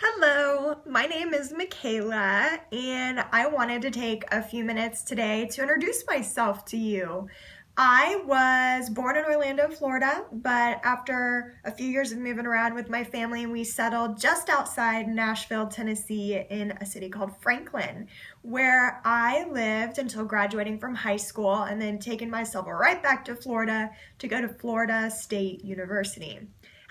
Hello, my name is Michaela, and I wanted to take a few minutes today to introduce myself to you. I was born in Orlando, Florida, but after a few years of moving around with my family, we settled just outside Nashville, Tennessee, in a city called Franklin, where I lived until graduating from high school and then taking myself right back to Florida to go to Florida State University.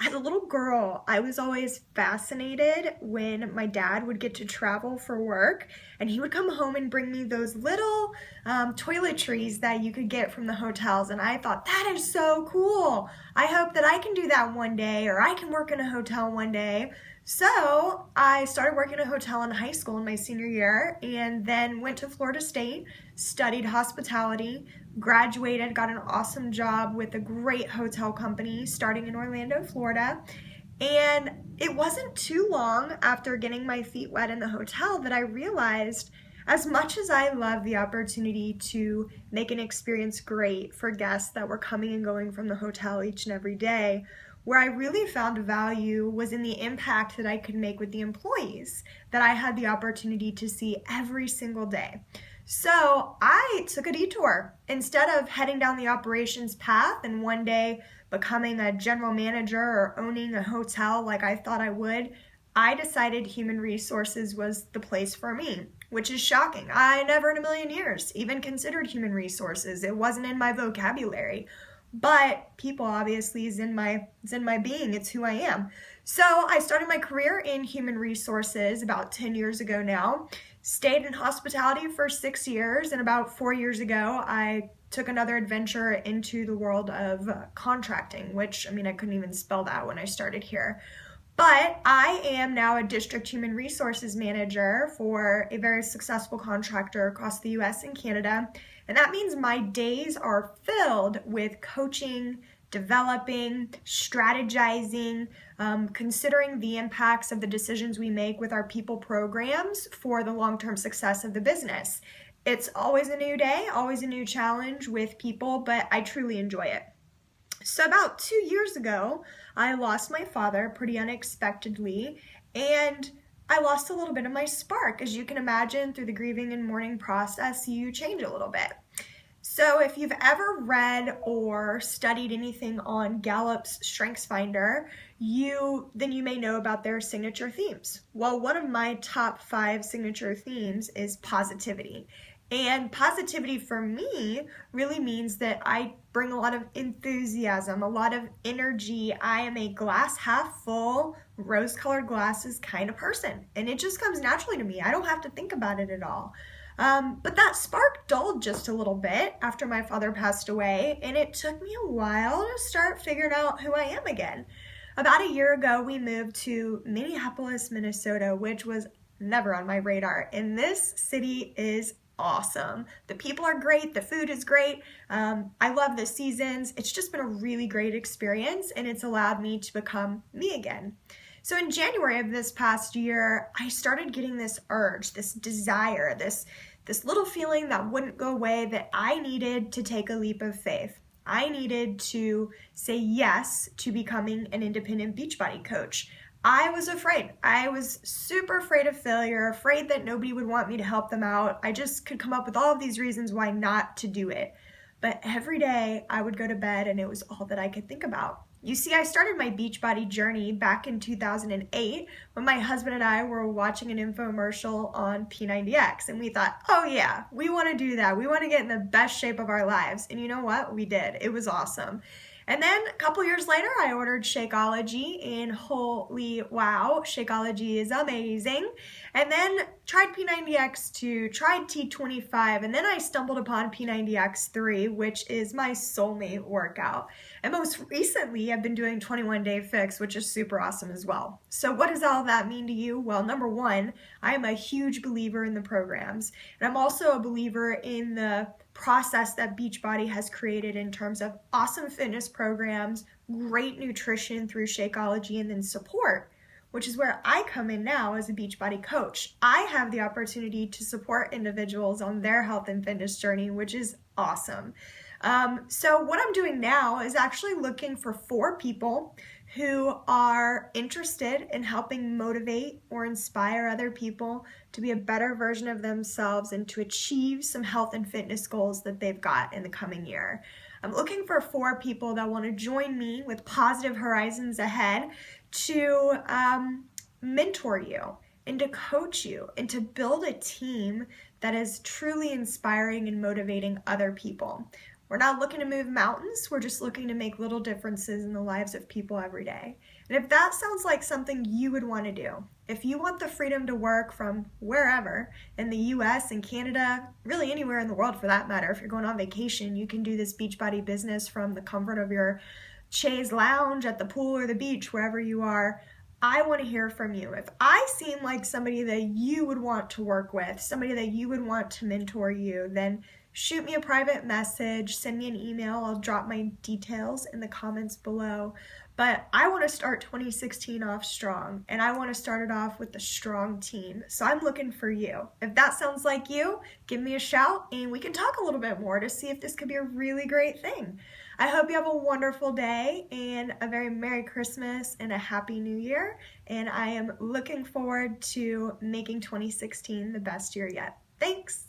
As a little girl, I was always fascinated when my dad would get to travel for work and he would come home and bring me those little toiletries that you could get from the hotels. And I thought, that is so cool. I hope that I can do that one day, or I can work in a hotel one day. So I started working in a hotel in high school in my senior year and then went to Florida State, studied hospitality, graduated, got an awesome job with a great hotel company starting in Orlando, Florida. And it wasn't too long after getting my feet wet in the hotel that I realized, as much as I love the opportunity to make an experience great for guests that were coming and going from the hotel each and every day, where I really found value was in the impact that I could make with the employees that I had the opportunity to see every single day. So I took a detour. Instead of heading down the operations path and one day becoming a general manager or owning a hotel like I thought I would, I decided human resources was the place for me, which is shocking. I never in a million years even considered human resources. It wasn't in my vocabulary. But people obviously is in my being. It's who I am. So I started my career in human resources about 10 years ago now. Stayed in hospitality for 6 years, and about 4 years ago, I took another adventure into the world of contracting, which, I couldn't even spell that when I started here. But I am now a district human resources manager for a very successful contractor across the US and Canada. And that means my days are filled with coaching, developing, strategizing, considering the impacts of the decisions we make with our people programs for the long-term success of the business. It's always a new day, always a new challenge with people, but I truly enjoy it. So about 2 years ago, I lost my father pretty unexpectedly, and I lost a little bit of my spark. As you can imagine, through the grieving and mourning process, you change a little bit. So if you've ever read or studied anything on Gallup's StrengthsFinder, then you may know about their signature themes. Well, one of my top 5 signature themes is positivity. And positivity for me really means that I bring a lot of enthusiasm, a lot of energy. I am a glass half full, rose-colored glasses kind of person. And it just comes naturally to me. I don't have to think about it at all. But that spark dulled just a little bit after my father passed away, and it took me a while to start figuring out who I am again. About a year ago, we moved to Minneapolis, Minnesota, which was never on my radar. And this city is awesome. The people are great. The food is great. I love the seasons. It's just been a really great experience, and it's allowed me to become me again. So in January of this past year, I started getting this urge, this desire, this little feeling that wouldn't go away, that I needed to take a leap of faith. I needed to say yes to becoming an independent Beachbody coach. I was afraid. I was super afraid of failure, afraid that nobody would want me to help them out. I just could come up with all of these reasons why not to do it. But every day I would go to bed and it was all that I could think about. You see, I started my Beachbody journey back in 2008 when my husband and I were watching an infomercial on P90X, and we thought, oh yeah, we want to do that. We want to get in the best shape of our lives. And you know what? We did. It was awesome. And then a couple years later, I ordered Shakeology, and holy wow, Shakeology is amazing. And then tried P90X2, tried T25, and then I stumbled upon P90X3, which is my soulmate workout. And most recently, I've been doing 21-Day Fix, which is super awesome as well. So what does all that mean to you? Well, number one, I am a huge believer in the programs, and I'm also a believer in the process that Beachbody has created in terms of awesome fitness programs, great nutrition through Shakeology, and then support, which is where I come in now as a Beachbody coach. I have the opportunity to support individuals on their health and fitness journey, which is awesome. So what I'm doing now is actually looking for 4 people who are interested in helping motivate or inspire other people to be a better version of themselves and to achieve some health and fitness goals that they've got in the coming year. I'm looking for 4 people that want to join me with positive horizons ahead to mentor you and to coach you and to build a team that is truly inspiring and motivating other people. We're not looking to move mountains, we're just looking to make little differences in the lives of people every day. And if that sounds like something you would want to do, if you want the freedom to work from wherever in the US and Canada, really anywhere in the world for that matter, if you're going on vacation, you can do this Beachbody business from the comfort of your chaise lounge at the pool or the beach, wherever you are. I want to hear from you. If I seem like somebody that you would want to work with, somebody that you would want to mentor you, then shoot me a private message, send me an email. I'll drop my details in the comments below. But I want to start 2016 off strong, and I want to start it off with a strong team. So I'm looking for you. If that sounds like you, give me a shout and we can talk a little bit more to see if this could be a really great thing. I hope you have a wonderful day and a very Merry Christmas and a Happy New Year. And I am looking forward to making 2016 the best year yet. Thanks.